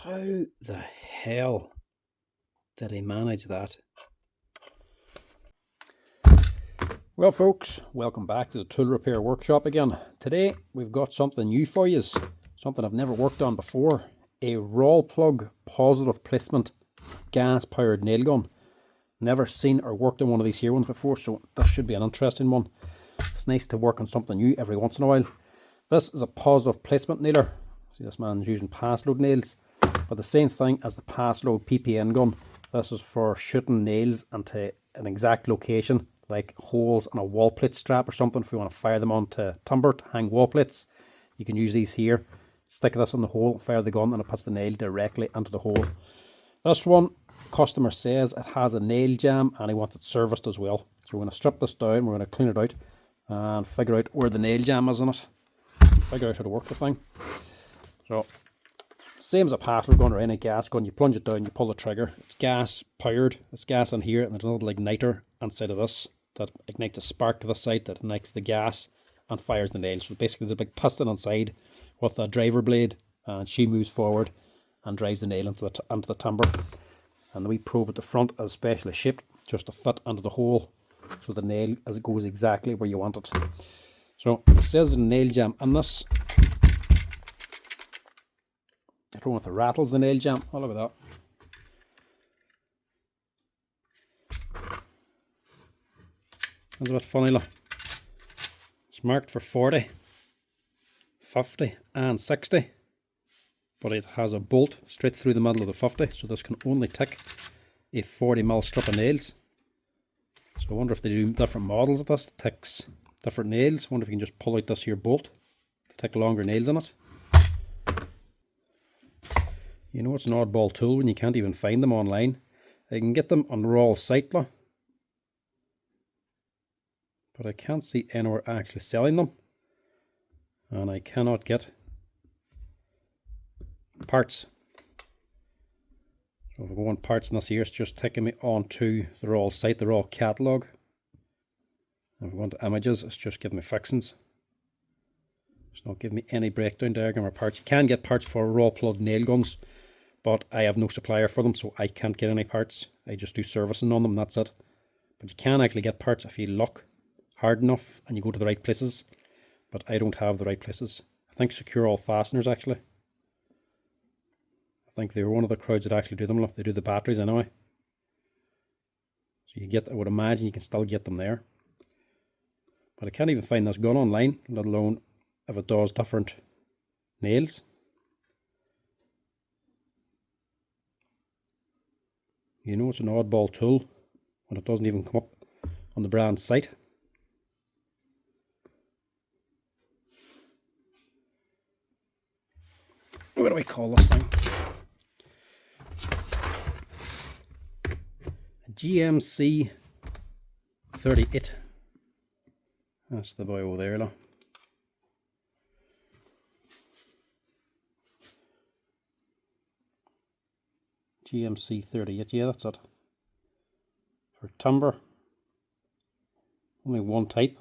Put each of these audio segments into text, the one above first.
How the hell did he manage that? Well folks, welcome back to the Tool Repair Workshop again. Today we've got something new for you, something I've never worked on before. A Rawlplug positive placement gas powered nail gun. Never seen or worked on one of these here ones before, so this should be an interesting one. It's nice to work on something new every once in a while. This is a positive placement nailer. See, this man's using pass load nails, but the same thing as the pass load PPN gun. This is for shooting nails into an exact location, like holes on a wall plate strap or something. If we want to fire them onto timber to hang wall plates, you can use these here. Stick this on the hole, fire the gun, and it puts the nail directly into the hole. This one, customer says it has a nail jam and he wants it serviced as well. So we're going to strip this down, we're going to clean it out and figure out where the nail jam is in it. Figure out how to work the thing. So, same as a pass load gun or any gas gun, you plunge it down, you pull the trigger. It's gas powered, it's gas in here, and there's another igniter inside of this that ignites a spark to the side that ignites the gas and fires the nail. So basically there's a big piston inside with a driver blade, and she moves forward and drives the nail into the timber. And the wee probe at the front is specially shaped just to fit into the hole, so the nail as it goes exactly where you want it. So it says the nail jam in this. I don't know if it rattles the nail jam. Oh, look at that. That's a bit funny, look. It's marked for 40, 50 and 60. But it has a bolt straight through the middle of the 50. So this can only take a 40mm strip of nails. So I wonder if they do different models of this that takes different nails. I wonder if you can just pull out this here bolt to take longer nails in it. You know, it's an oddball tool when you can't even find them online. I can get them on Rawl's site, but I can't see anywhere actually selling them. And I cannot get parts. So if I go on parts in this here, it's just taking me onto the Rawl site, the Rawl catalogue. If I go into images, it's just giving me fixings. It's not giving me any breakdown diagram or parts. You can get parts for Rawlplug nail guns, but I have no supplier for them, so I can't get any parts. I just do servicing on them, that's it. But you can actually get parts if you look hard enough and you go to the right places. But I don't have the right places. I think Secure All Fasteners actually. I think they were one of the crowds that actually do them. Look, they do the batteries anyway. So you get, I would imagine you can still get them there. But I can't even find this gun online, let alone if it does different nails. You know, it's an oddball tool when it doesn't even come up on the brand site. What do we call this thing? A GMC38. That's the boy over there, look. GMC38, yeah, that's it. For timber, only one type.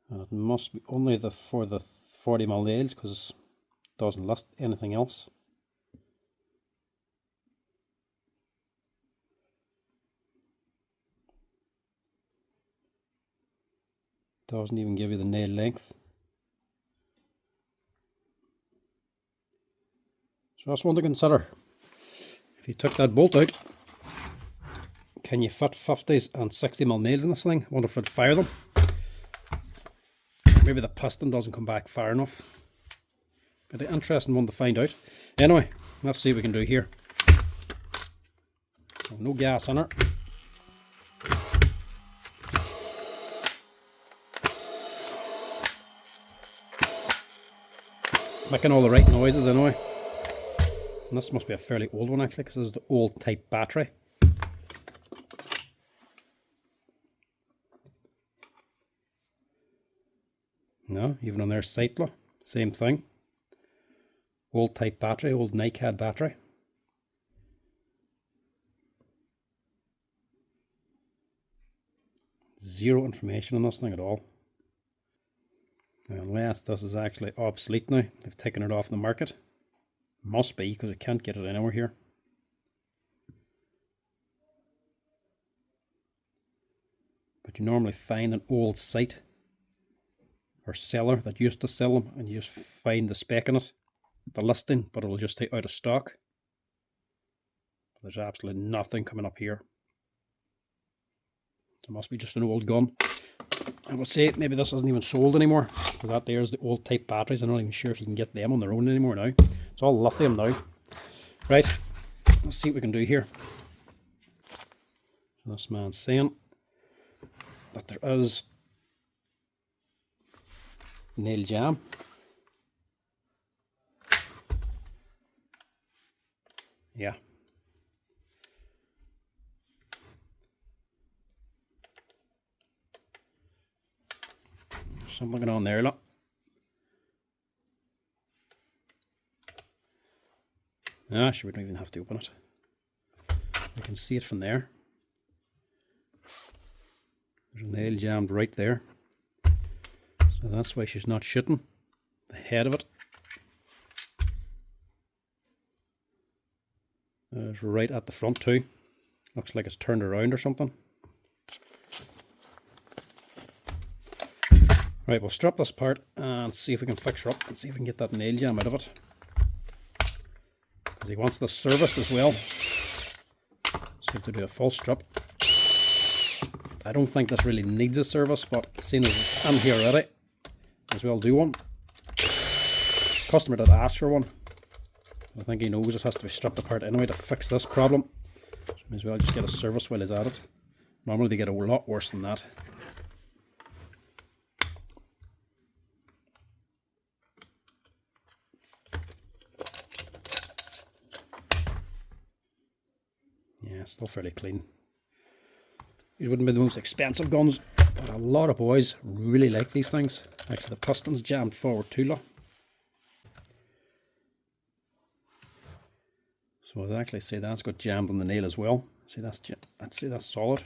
And it must be only for the 40mm nails because it doesn't list anything else. Doesn't even give you the nail length. So that's one to consider. If you took that bolt out, can you fit 50s and 60mm nails in this thing? I wonder if it'd fire them. Maybe the piston doesn't come back far enough. But an interesting one to find out. Anyway, let's see what we can do here. So no gas in it. It's making all the right noises anyway. And this must be a fairly old one actually, because this is the old type battery. No, even on their site, look, same thing. Old type battery, old NiCad battery. Zero information on this thing at all. Unless this is actually obsolete now. They've taken it off the market. Must be, because I can't get it anywhere here. But you normally find an old site or seller that used to sell them, and you just find the spec in it, the listing, but it'll just take out of stock. There's absolutely nothing coming up here. It must be just an old gun. I would say maybe this isn't even sold anymore. So that there's the old type batteries. I'm not even sure if you can get them on their own anymore now. It's all lithium now. Right, let's see what we can do here. This man's saying that there is nail jam. Yeah. There's something going on there, look. Ah, sure, we don't even have to open it. You can see it from there. There's a nail jammed right there. So that's why she's not shooting. The head of it is right at the front too. Looks like it's turned around or something. Right, we'll strip this apart and see if we can fix her up and see if we can get that nail jam out of it. Because he wants this serviced as well. So we have to do a full strip. I don't think this really needs a service, but seeing as I'm here already, as well do one. Customer did ask for one. I think he knows it has to be stripped apart anyway to fix this problem. So may as well just get a service while he's at it. Normally they get a lot worse than that. Yeah, still fairly clean. These wouldn't be the most expensive guns, but a lot of boys really like these things. Actually, the piston's jammed forward too low. So I'd actually say that's got jammed on the nail as well. See, that's solid.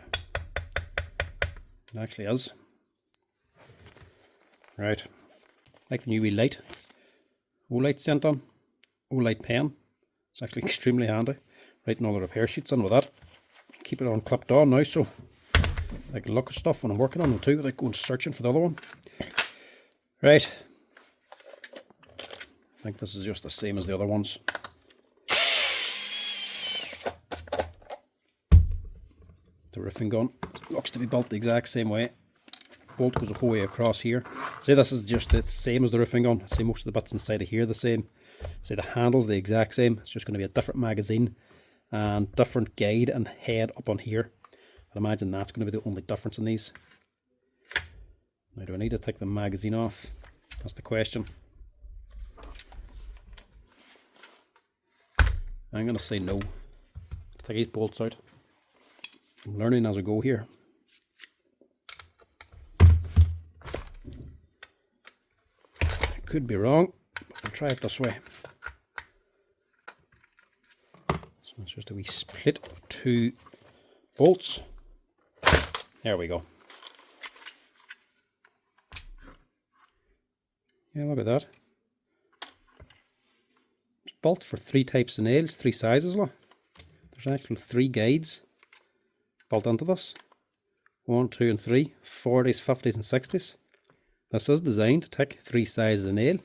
It actually is. Right, like the new wee light. O-light sent on. O-light pen. It's actually extremely handy. Writing all the repair sheets on with that. Keep it on clipped on now, so I can look at stuff when I'm working on them too, without going searching for the other one. Right. I think this is just the same as the other ones. The roofing gun looks to be built the exact same way. Bolt goes the whole way across here. See, this is just the same as the roofing gun. See, most of the bits inside of here are the same. See, the handle's the exact same. It's just going to be a different magazine and different guide and head up on here. I'd imagine that's going to be the only difference in these. Now, do I need to take the magazine off? That's the question. I'm going to say no. Take these bolts out. I'm learning as I go here. I could be wrong, but I'll try it this way. So it's just a wee split of 2 bolts. There we go. Yeah, look at that. It's built for 3 types of nails, 3 sizes. Look. There's actually 3 guides built into this. 1, 2 and 3, 40s, 50s and 60s. This is designed to take 3 sizes of nail.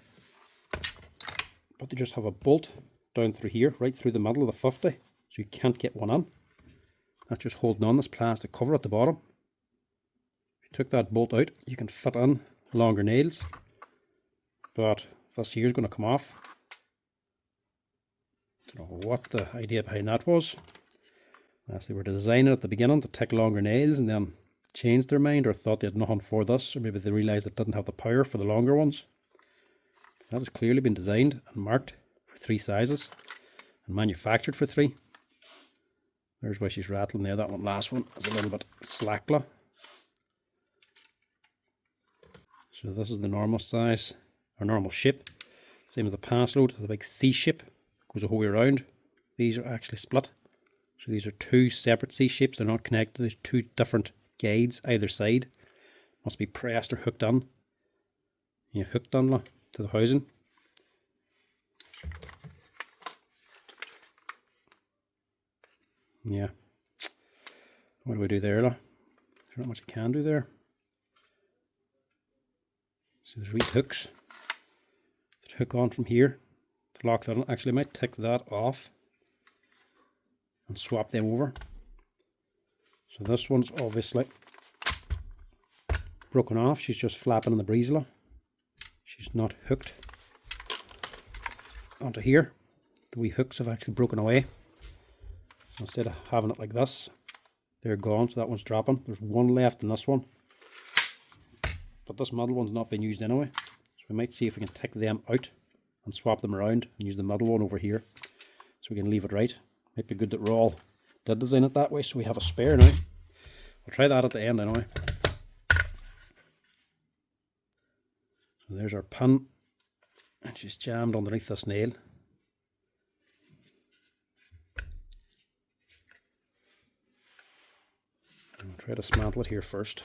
But they just have a bolt down through here, right through the middle of the 50, so you can't get one in. That's just holding on this plastic cover at the bottom. If you took that bolt out, you can fit in longer nails. But this here is going to come off. I don't know what the idea behind that was. As they were designing at the beginning to take longer nails and then changed their mind or thought they had nothing for this, or maybe they realised it didn't have the power for the longer ones. That has clearly been designed and marked for 3 sizes and manufactured for 3. There's why she's rattling there. That last one is a little bit slackler. So this is the normal size, or normal shape. Same as the pass load, the big C shape. Goes the whole way around. These are actually split. So these are 2 separate C shapes. They're not connected. There's 2 different guides either side. Must be pressed or hooked on. hooked on to the housing. Yeah. What do we do there, There's not much I can do there. So there's wee hooks that hook on from here to lock that on. Actually, I might take that off and swap them over. So this one's obviously broken off. She's just flapping in the breeze. She's not hooked onto here. The wee hooks have actually broken away. So instead of having it like this, they're gone. So that one's dropping. There's one left in this one, but this middle one's not being used anyway. So we might see if we can take them out and swap them around and use the middle one over here, so we can leave it right. Might be good that Rawl did design it that way, so we have a spare now. We'll try that at the end anyway. So there's our pin, and she's jammed underneath this nail. And we'll try to dismantle it here first.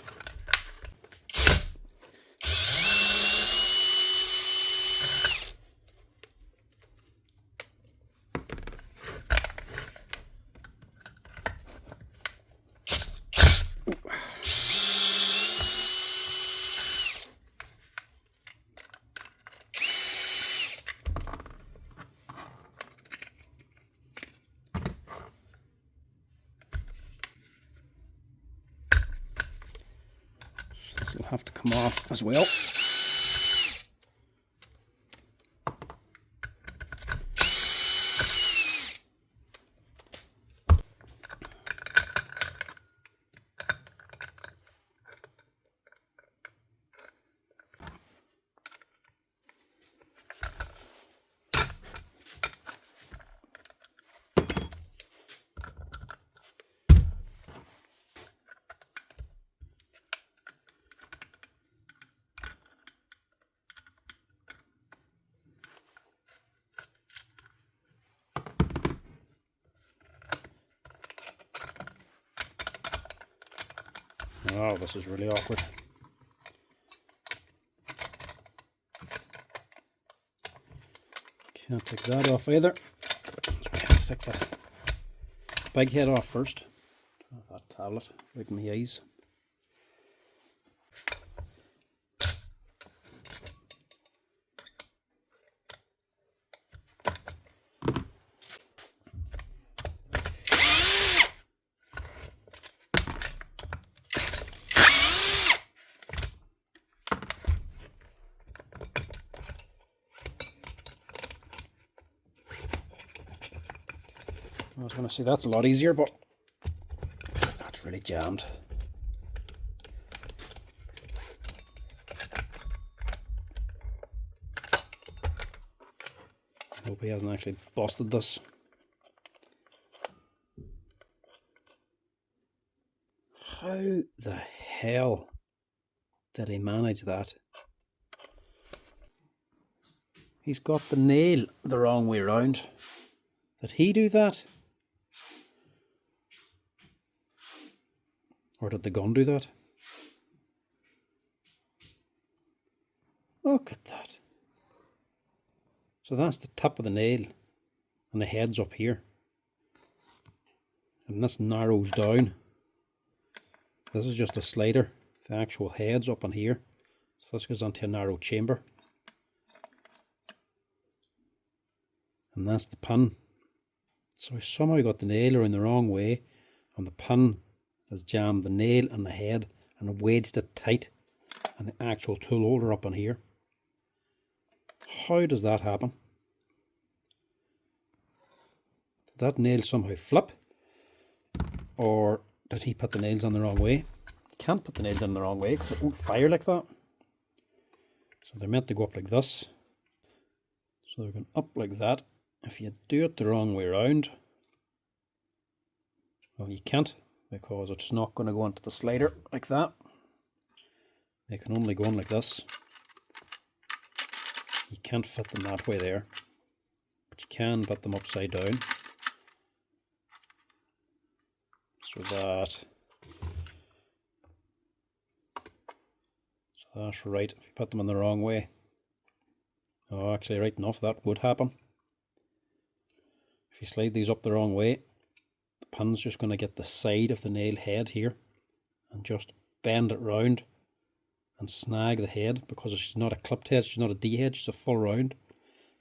This will have to come off as well. Oh, this is really awkward. Can't take that off either. So we have to take the big head off first. That tablet right in my eyes. I was going to say that's a lot easier, but that's really jammed. I hope he hasn't actually busted this. How the hell did he manage that? He's got the nail the wrong way around. Did he do that? Or did the gun do that? Look at that. So that's the tip of the nail, and the head's up here. And this narrows down. This is just a slider. The actual head's up in here. So this goes onto a narrow chamber. And that's the pin. So I somehow got the nail around the wrong way, and the pin has jammed the nail and the head and wedged it tight, and the actual tool holder up in here. How does that happen? Did that nail somehow flip? Or did he put the nails on the wrong way? You can't put the nails on the wrong way because it won't fire like that. So they're meant to go up like this. So they're going up like that. If you do it the wrong way around, well, you can't, because it's not going to go onto the slider like that. They can only go on like this. You can't fit them that way there, but you can put them upside down. So that's right. If you put them in the wrong way, Oh, actually, right enough, that would happen. If you slide these up the wrong way, the pin's just going to get the side of the nail head here and just bend it round and snag the head, because she's not a clipped head, she's not a D head, she's a full round.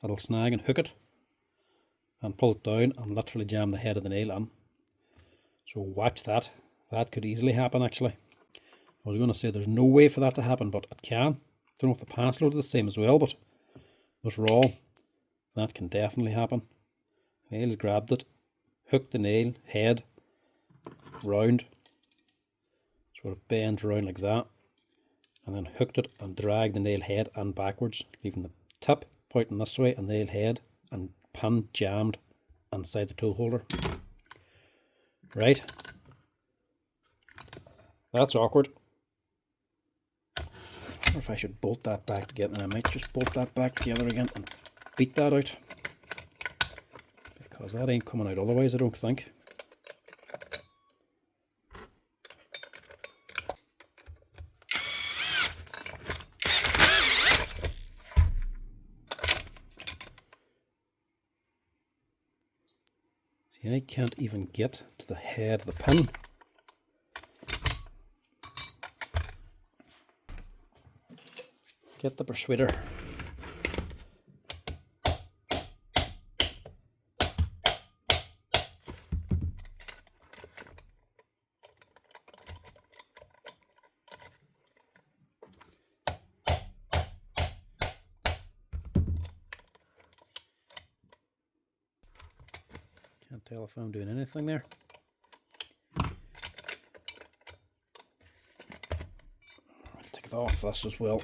That'll snag and hook it and pull it down and literally jam the head of the nail in. So watch that. That could easily happen actually. I was going to say there's no way for that to happen, but it can. Don't know if the pass load is the same as well, but this roll, that can definitely happen. Nail's grabbed it, hooked the nail head round, sort of bends around like that, and then hooked it and dragged the nail head and backwards, leaving the tip pointing this way and nail head and pin jammed inside the tool holder. Right, that's awkward. I wonder if I should bolt that back together, and I might just bolt that back together again and beat that out, because that ain't coming out otherwise, I don't think. See, I can't even get to the head of the pin. Get the persuader. Can't tell if I'm doing anything there. I'll take it off this as well.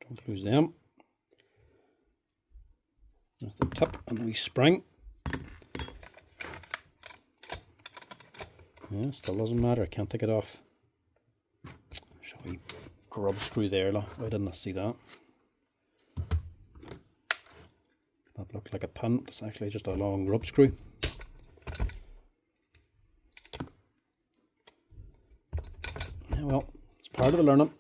Don't lose them. There's the tip and the wee spring. Yeah, still doesn't matter, I can't take it off. Shall we grub screw there? Why didn't I see that? That looked like a pin, it's actually just a long rub screw. Yeah, well, it's part of the learning.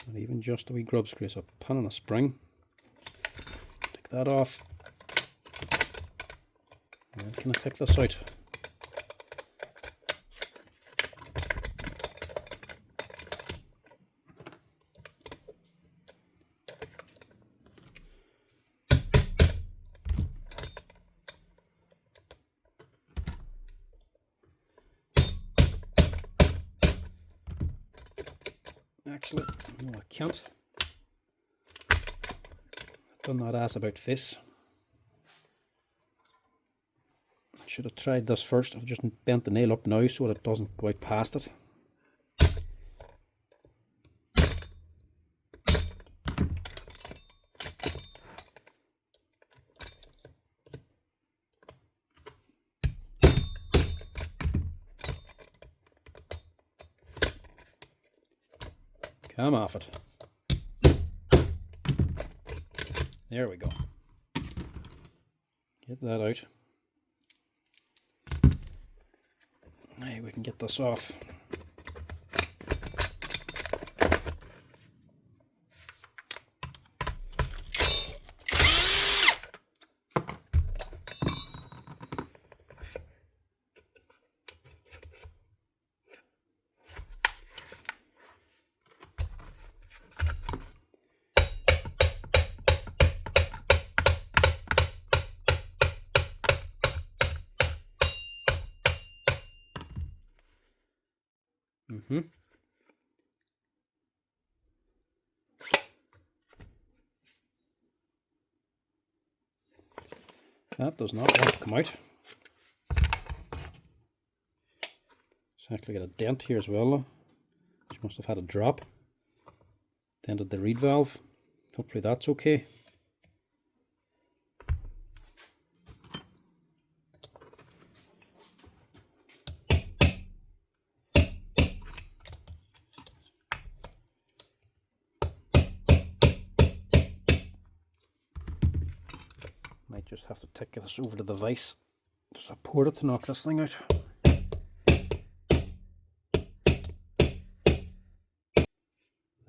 Not even just a wee grub screw, so a pin and a spring. Take that off. And can I take this out? Actually, no, I can't. I've done that ass about face. Should have tried this first. I've just bent the nail up now so that it doesn't go out past it. Come off it. There we go. Get that out. Now we can get this off. That does not want to come out. It's actually got a dent here as well, though. She must have had a drop. Dented the reed valve. Hopefully that's okay. Might just have to take this over to the vise to support it to knock this thing out.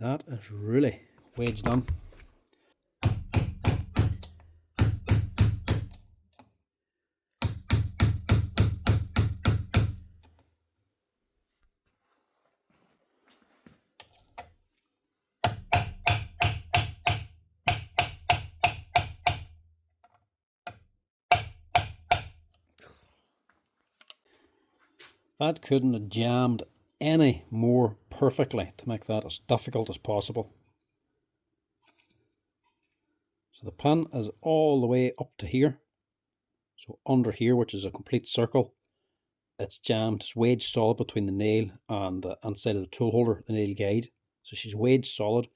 That is really wedged done. That couldn't have jammed any more perfectly to make that as difficult as possible. So the pin is all the way up to here. So under here, which is a complete circle, it's jammed, it's wedged solid between the nail and the inside of the tool holder, the nail guide. So she's wedged solid,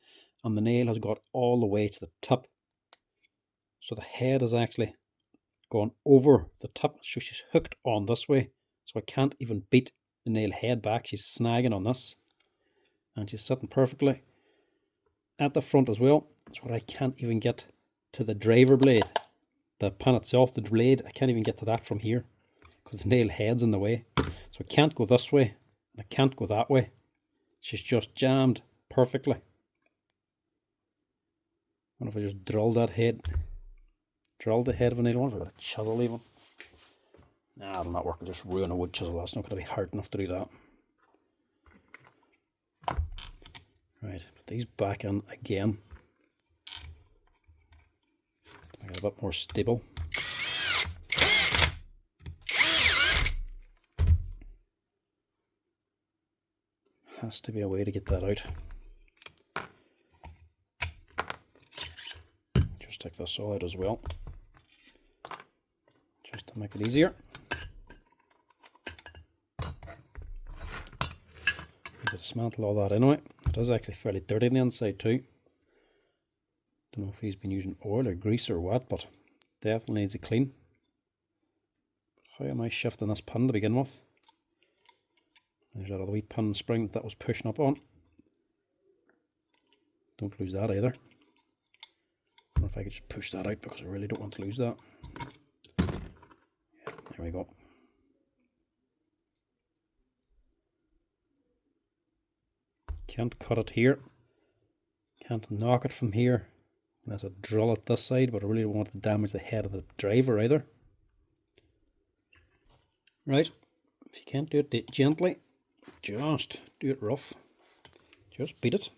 and the nail has got all the way to the tip. So the head is actually gone over the tip, so she's hooked on this way. So I can't even beat the nail head back. She's snagging on this, and she's sitting perfectly at the front as well. That's what I can't even get to the driver blade. The pin itself, the blade, I can't even get to that from here because the nail head's in the way. So I can't go this way and I can't go that way. She's just jammed perfectly. What if I just drilled that head? Drilled the head of a nail. What if I got a chisel even? Nah, it'll not work. I'll just ruin a wood chisel. That's not going to be hard enough to do that. Right, put these back in again. Make it a bit more stable. Has to be a way to get that out. Just take this all out as well, just to make it easier. Dismantle all that anyway. It is actually fairly dirty on the inside too. Don't know if he's been using oil or grease or what, but definitely needs a clean. How am I shifting this pin to begin with? There's that other wee pin spring that was pushing up on. Don't lose that either. I don't know if I could just push that out because I really don't want to lose that. Yeah, there we go. Can't cut it here. Can't knock it from here. There's a drill at this side, but I really don't want to damage the head of the driver either. Right, if you can't do it gently, just do it rough. Just beat it.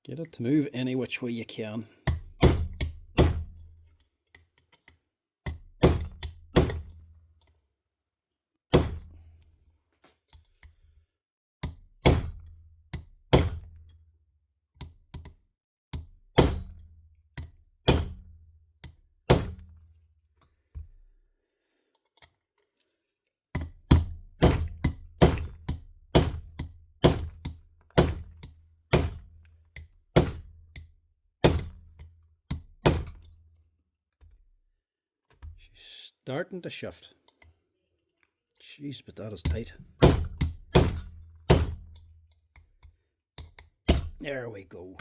Get it to move any which way you can. Starting to shift. Jeez, but that is tight. There we go.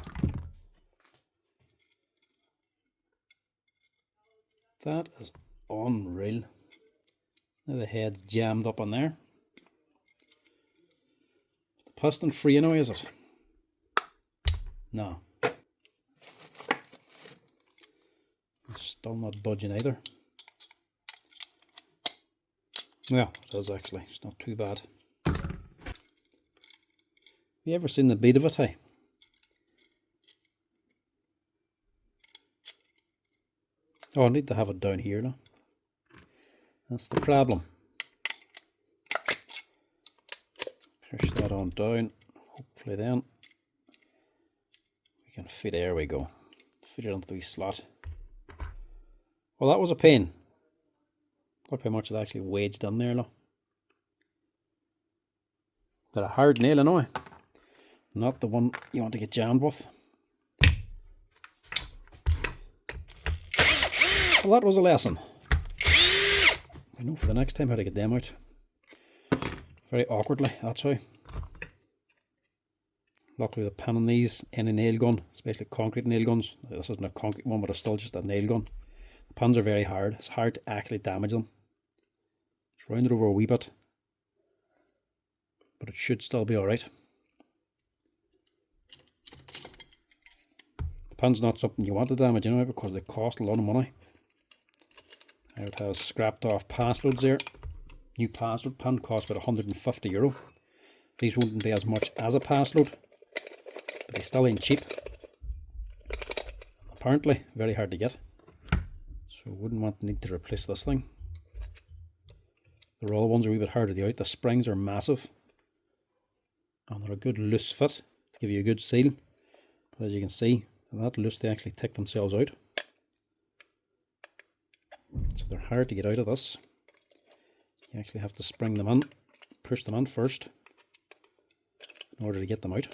That is unreal. Now the head's jammed up on there. The piston free anyway, is it? No. It's still not budging either. Yeah, it is actually. It's not too bad. Have you ever seen the beat of it, hey? Oh, I need to have it down here now. That's the problem. Push that on down. Hopefully then we can fit, there we go. Fit it onto the wee slot. Well, that was a pain. Look how much it actually wedged in there, look. They're a hard nail anyway. Not the one you want to get jammed with. Well, that was a lesson. I know for the next time how to get them out. Very awkwardly, that's how. Luckily the pin on these in a nail gun, especially concrete nail guns, this isn't a concrete one but it's still just a nail gun. The pins are very hard, it's hard to actually damage them. Just round it over a wee bit, but it should still be alright. The pin's not something you want to damage anyway because they cost a lot of money. Now it has scrapped off pass loads there. New pass load pin costs about €150. These wouldn't be as much as a pass load, but they still ain't cheap. Apparently very hard to get, so wouldn't want to need to replace this thing. The Rawl ones are a wee bit harder to get out. The springs are massive and they're a good loose fit to give you a good seal, but as you can see, they're not loose, they actually take themselves out, so they're hard to get out of this. You actually have to spring them in, push them in first in order to get them out.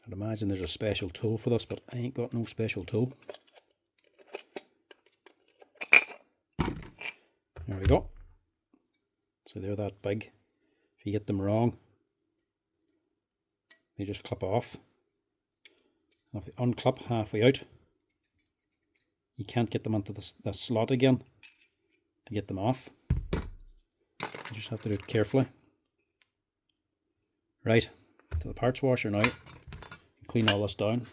I'd imagine there's a special tool for this, but I ain't got no special tool. There we go. So they're that big. If you get them wrong, they just clip off. And if they unclip halfway out, you can't get them into the slot again to get them off. You just have to do it carefully. Right, to the parts washer now. Clean all this down.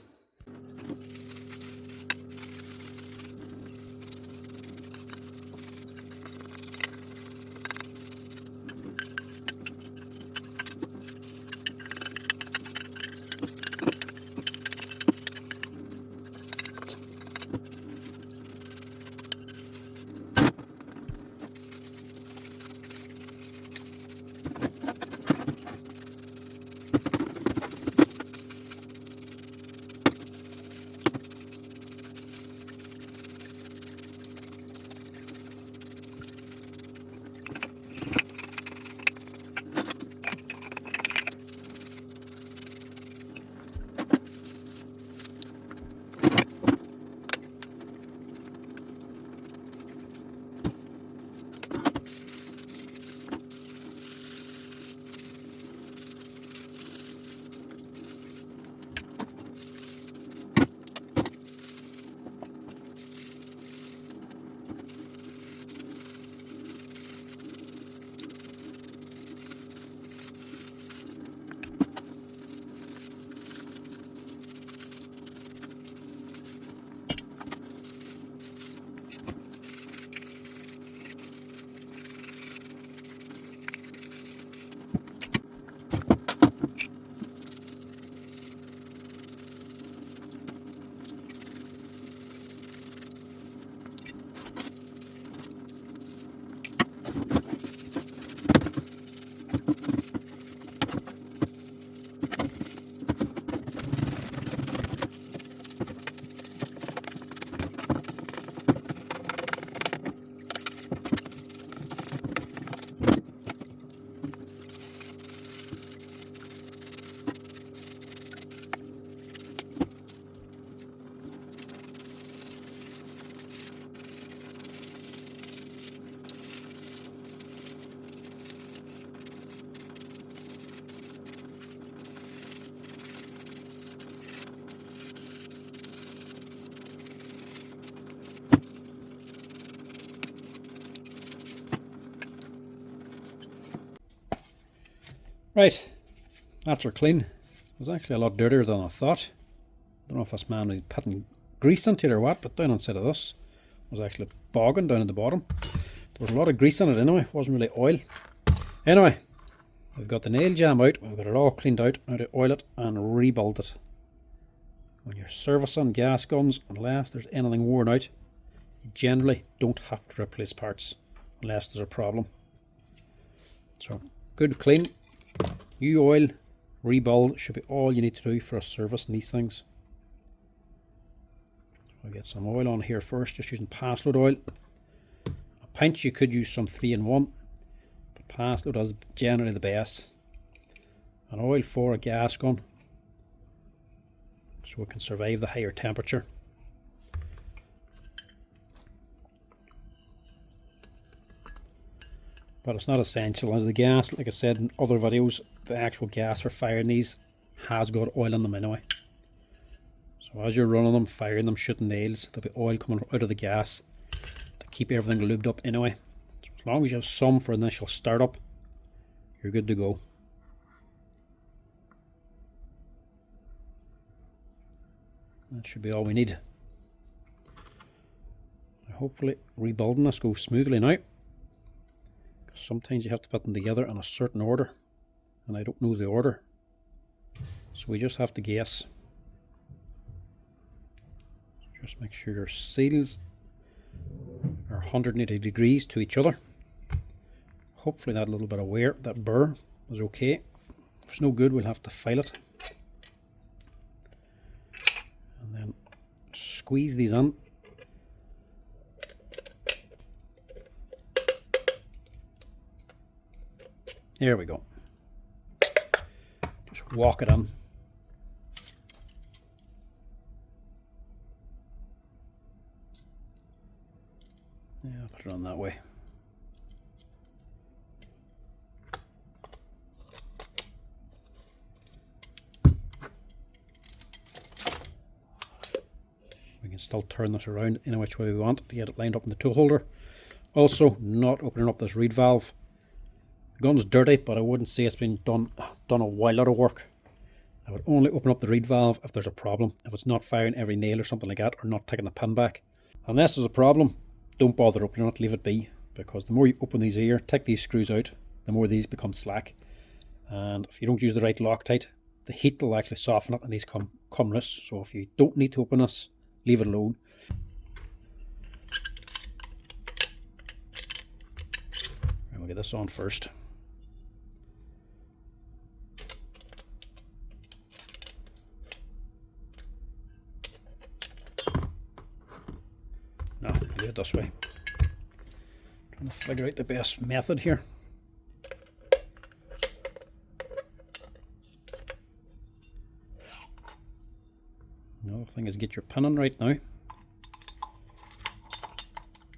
Right, after clean, it was actually a lot dirtier than I thought. I don't know if this man was putting grease into it or what, but down inside of this was actually bogging down at the bottom. There was a lot of grease in it anyway, it wasn't really oil. Anyway, we've got the nail jam out, we've got it all cleaned out, now to oil it and rebuild it. When you're servicing gas guns, unless there's anything worn out, you generally don't have to replace parts unless there's a problem. So, good clean, new oil, rebuild should be all you need to do for a service in these things. I'll get some oil on here first, just using pass load oil. A pinch, you could use some 3-in-1, but pass load is generally the best. An oil for a gas gun, so it can survive the higher temperature. but it's not essential, as the gas, like I said in other videos, the actual gas for firing these has got oil in them anyway. So as you're running them, firing them, shooting nails, there'll be oil coming out of the gas to keep everything lubed up anyway. So as long as you have some for initial startup, you're good to go. That should be all we need. Hopefully rebuilding this goes smoothly now. Sometimes you have to put them together in a certain order, and I don't know the order, so we just have to guess. Just make sure your seals are 180 degrees to each other. Hopefully that little bit of wear, that burr, is okay. If it's no good, we'll have to file it. And then squeeze these in. There we go. Just walk it in. Yeah, I'll put it on that way. We can still turn this around in which way we want to get it lined up in the tool holder. Also, not opening up this reed valve. The gun's dirty, but I wouldn't say it's been done a while out of work. I would only open up the reed valve if there's a problem, if it's not firing every nail or something like that, or not taking the pin back. Unless there's a problem, don't bother opening it, leave it be, because the more you open these here, take these screws out, the more these become slack. And if you don't use the right Loctite, the heat will actually soften it and these come loose. So if you don't need to open this, leave it alone. And we'll get this on first. No, do it this way. Trying to figure out the best method here. Another thing is get your pin in right now.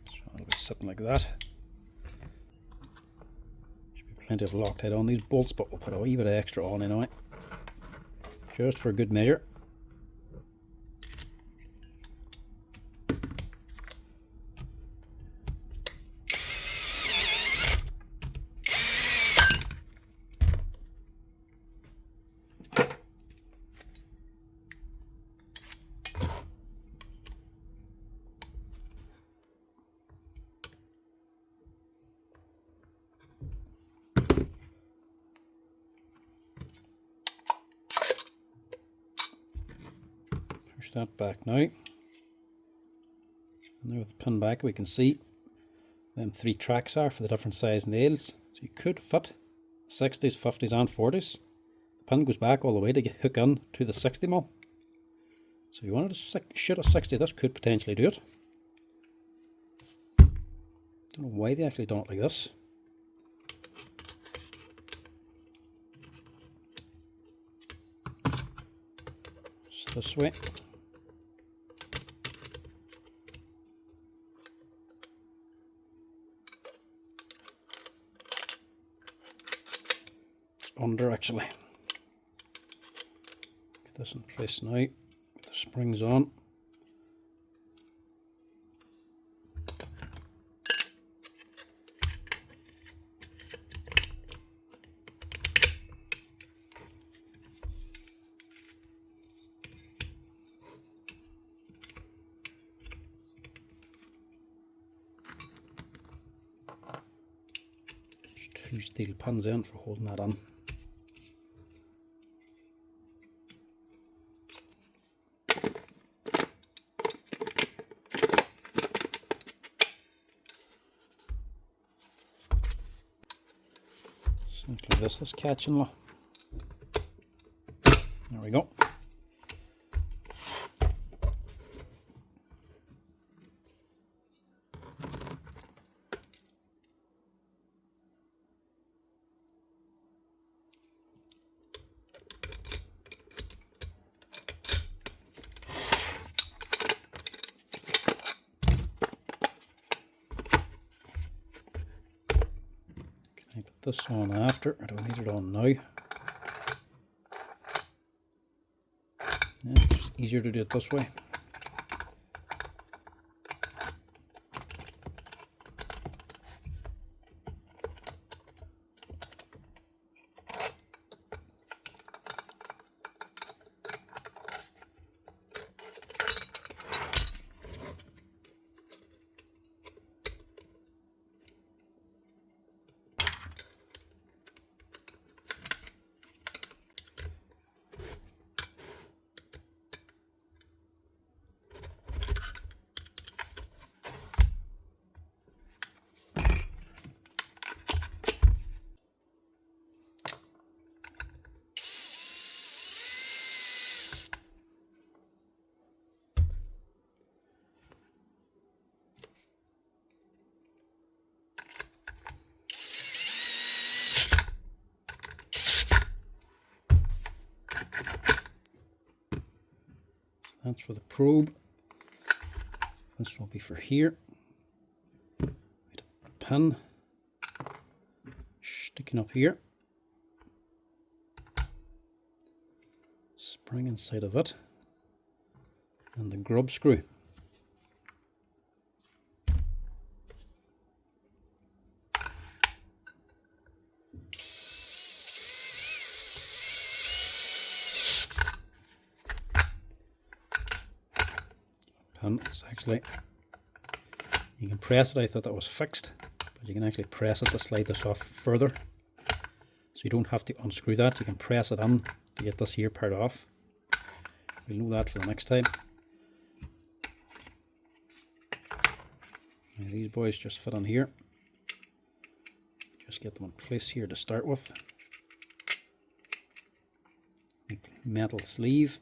So it'll be sitting like that. Should be plenty of Loctite on these bolts, but we'll put a wee bit of extra on anyway, just for good measure. Push that back now. And now with the pin back, we can see them 3 tracks are for the different size nails. So you could fit 60s, 50s and 40s. The pin goes back all the way to hook in to the 60mm. So if you wanted to shoot a 60, this could potentially do it. Don't know why they actually done it like this. Just this way. Under actually. Get this in place now. Get the springs on. There's 2 steel pins in for holding that on. Like this catching law. There we go. I put this on after, or do I need it on now? Yeah, it's easier to do it this way. That's for the probe. This will be for here. A pin sticking up here. Spring inside of it. And the grub screw. Pin is actually, you can press it. I thought that was fixed, but you can actually press it to slide this off further, so you don't have to unscrew that. You can press it in to get this here part off. We'll know that for the next time. Now these boys just fit on here. Just get them in place here to start with. Metal sleeve.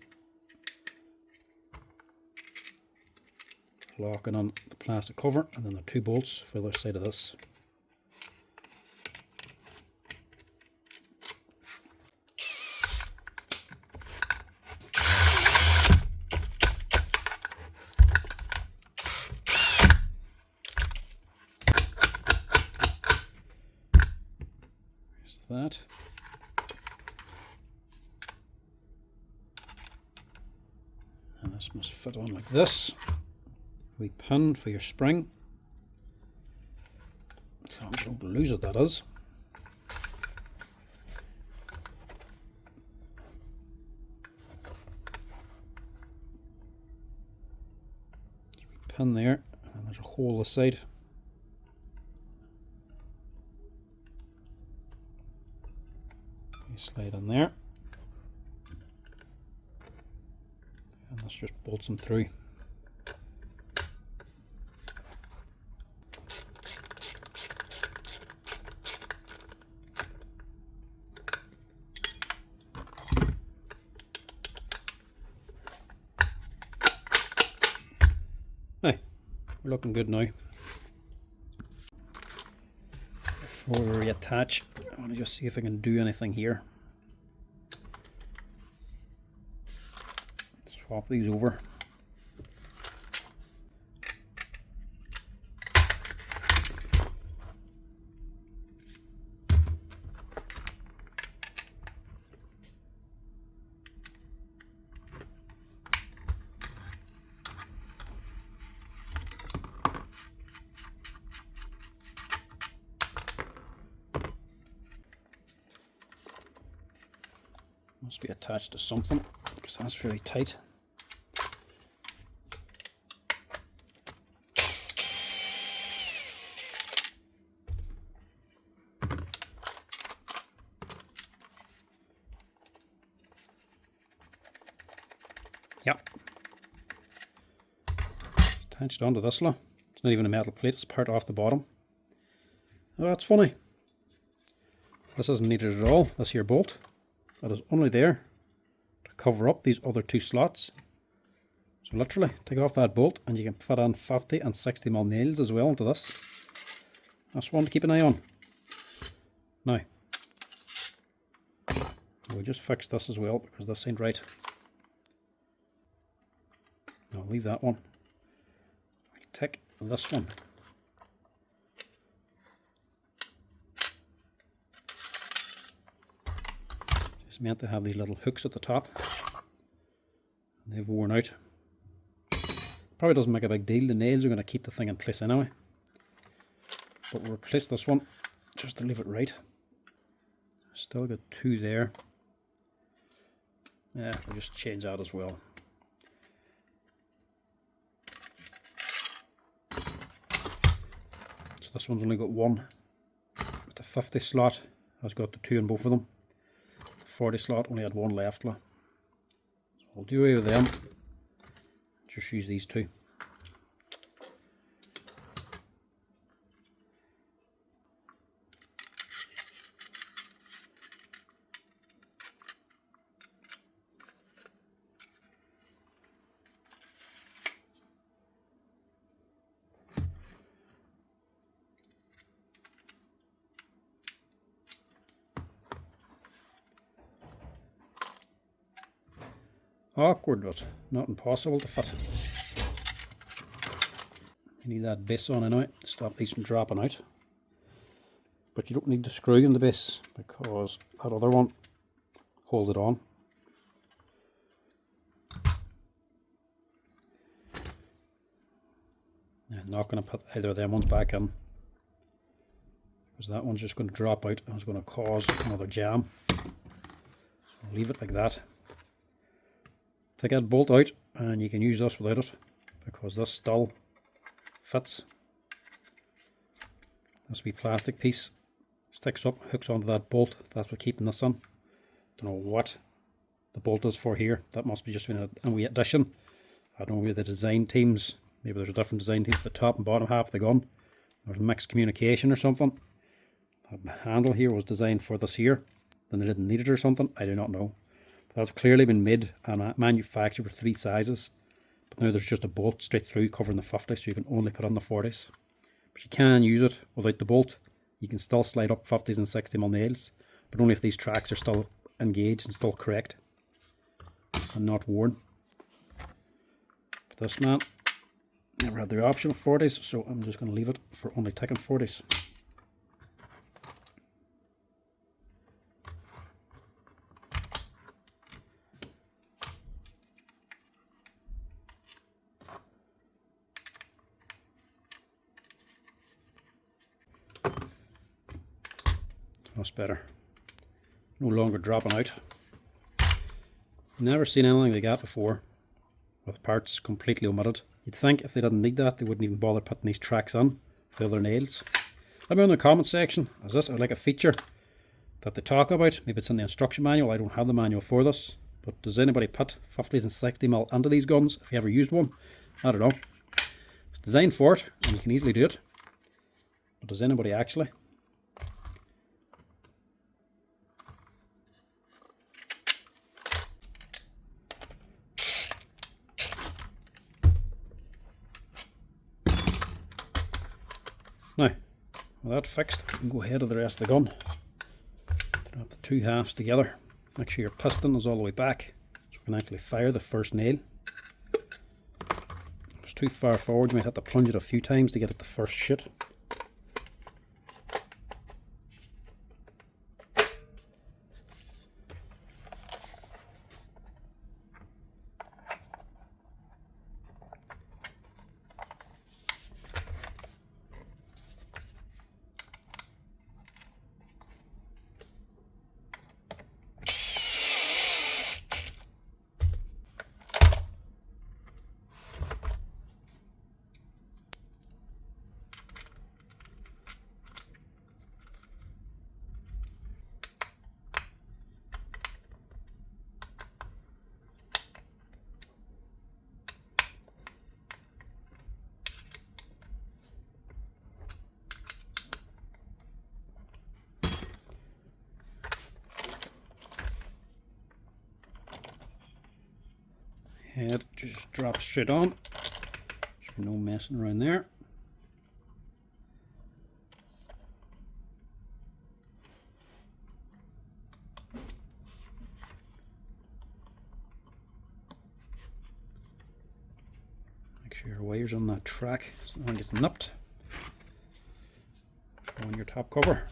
Locking on the plastic cover, and then the 2 bolts for the other side of this. There's that. And this must fit on like this. We pin for your spring, so you don't lose it, that is. So we pin there, and there's a hole this side. You slide in there, and this just bolts them through. Now, we're looking good now. Before we reattach, I want to just see if I can do anything here. Swap these over. Must be attached to something, because that's fairly tight. Yep. It's attached onto this lot. It's not even a metal plate, it's part off the bottom. Oh, that's funny. This isn't needed at all, this here bolt. That is only there to cover up these other 2 slots. So literally, take off that bolt and you can fit on 50 and 60mm nails as well into this. That's one to keep an eye on. Now, we'll just fix this as well because this ain't right. I'll leave that one. I'll take this one. is meant to have these little hooks at the top. They've worn out. Probably doesn't make a big deal. The nails are going to keep the thing in place anyway. But we'll replace this one just to leave it right. Still got two there. Yeah, we'll just change that as well. So this one's only got one. But the 50 slot has got the two in both of them. The 40 slot only had one left. So we'll do away with them. Just use these two. Awkward, but not impossible to fit. You need that base on anyway to stop these from dropping out. But you don't need the screw in the base because that other one holds it on. I'm not going to put either of them ones back in because that one's just going to drop out and it's going to cause another jam. So I'll leave it like that. Take that bolt out and you can use this without it because this still fits. This wee plastic piece sticks up, hooks onto that bolt. That's what keeping this on. Don't know what the bolt is for here. That must be just been a wee addition. I don't know where the design teams, maybe there's a different design team for the top and bottom half of the gun. There's mixed communication or something. The handle here was designed for this here. Then they didn't need it or something. I do not know. That's clearly been made and manufactured with 3 sizes. But now there's just a bolt straight through covering the 50, so you can only put on the 40s. But you can use it without the bolt. You can still slide up 50s and 60mm nails, but only if these tracks are still engaged and still correct and not worn. But this man never had the option of 40s, so I'm just going to leave it for only taking 40s. Much better. No longer dropping out. Never seen anything like that before, with parts completely omitted. You'd think if they didn't need that, they wouldn't even bother putting these tracks on for the other nails. Let me know in the comment section, is this like a feature that they talk about? Maybe it's in the instruction manual. I don't have the manual for this. But does anybody put 50s and 60mm into these guns? If you ever used one? I don't know. It's designed for it, and you can easily do it. But does anybody actually? Now, with that fixed, you can go ahead with the rest of the gun. Drop the 2 halves together. Make sure your piston is all the way back, so we can actually fire the first nail. If it's too far forward, you might have to plunge it a few times to get at the first shoot. Head just drops straight on. There's no messing around there. Make sure your wire's on that track so no one gets nipped. Throw in your top cover.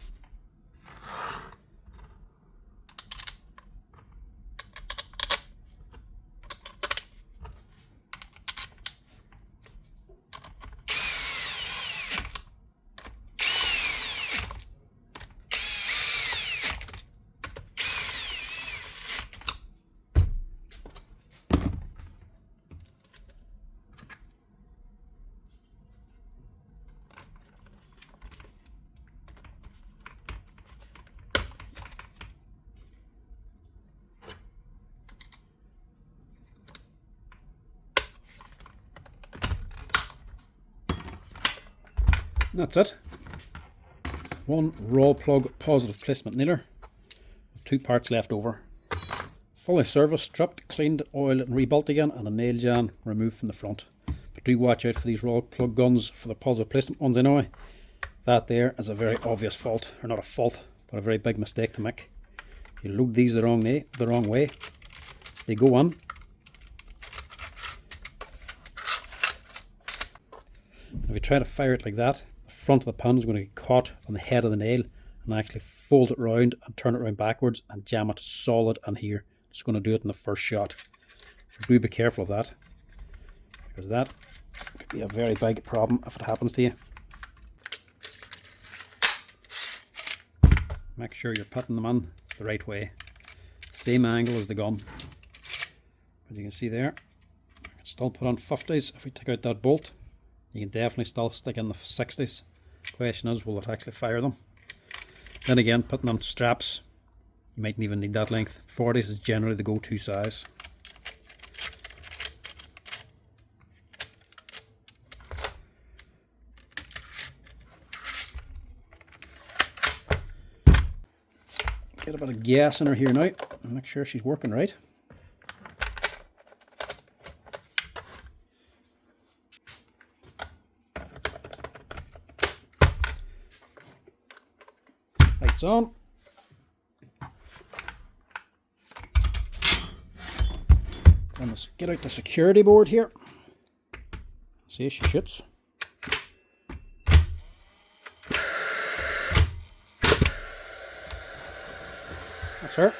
And that's it. One Rawlplug positive placement nailer with 2 parts left over. Fully serviced, stripped, cleaned, oiled and rebuilt again, and a nail jan removed from the front. But do watch out for these Rawlplug guns, for the positive placement ones anyway. That there is a very obvious fault, or not a fault, but a very big mistake to make. You load these the wrong way, they go on. If you try to fire it like that, the front of the pin is going to get caught on the head of the nail, and actually fold it round and turn it around backwards and jam it solid in here. It's going to do it in the first shot. So do be careful of that, because that could be a very big problem if it happens to you. Make sure you're putting them in the right way, same angle as the gun. As you can see there, I can still put on 50s. If we take out that bolt, you can definitely still stick in the 60s. Question is, will it actually fire them? Then again, putting on straps, you mightn't even need that length. 40s is generally the go-to size. Get a bit of gas in her here now, and make sure she's working right. Lights on. And let's get out the security board here. See if she shoots. That's her.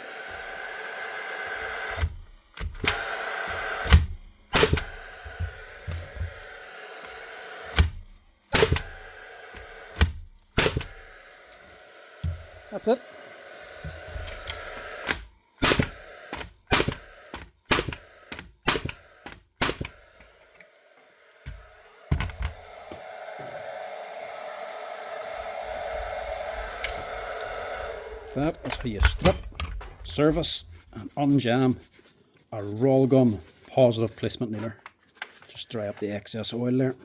That's it. That is how you strip, service and unjam a Rawlgun positive placement nailer. Just dry up the excess oil there.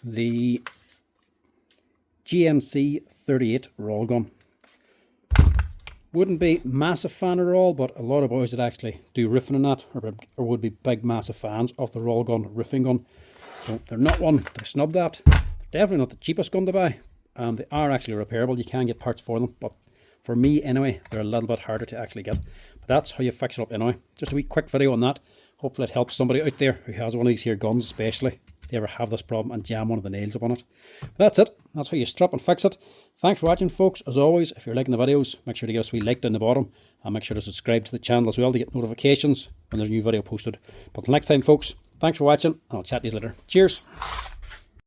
The GMC38 Rawlgun. Wouldn't be massive fan at all, but a lot of boys that actually do roofing and that or would be big massive fans of the Rawlgun roofing gun. So they're not one to snub that. They're definitely not the cheapest gun to buy. They are actually repairable. You can get parts for them, but for me anyway, they're a little bit harder to actually get. But that's how you fix it up anyway. Just a wee quick video on that. Hopefully it helps somebody out there who has one of these here guns, especially if they ever have this problem and jam one of the nails upon it. But that's it. That's how you strip and fix it. Thanks for watching, folks. As always, if you're liking the videos, make sure to give us a wee like down the bottom, and make sure to subscribe to the channel as well to get notifications when there's a new video posted. But until next time, folks, thanks for watching, and I'll chat to you later. Cheers.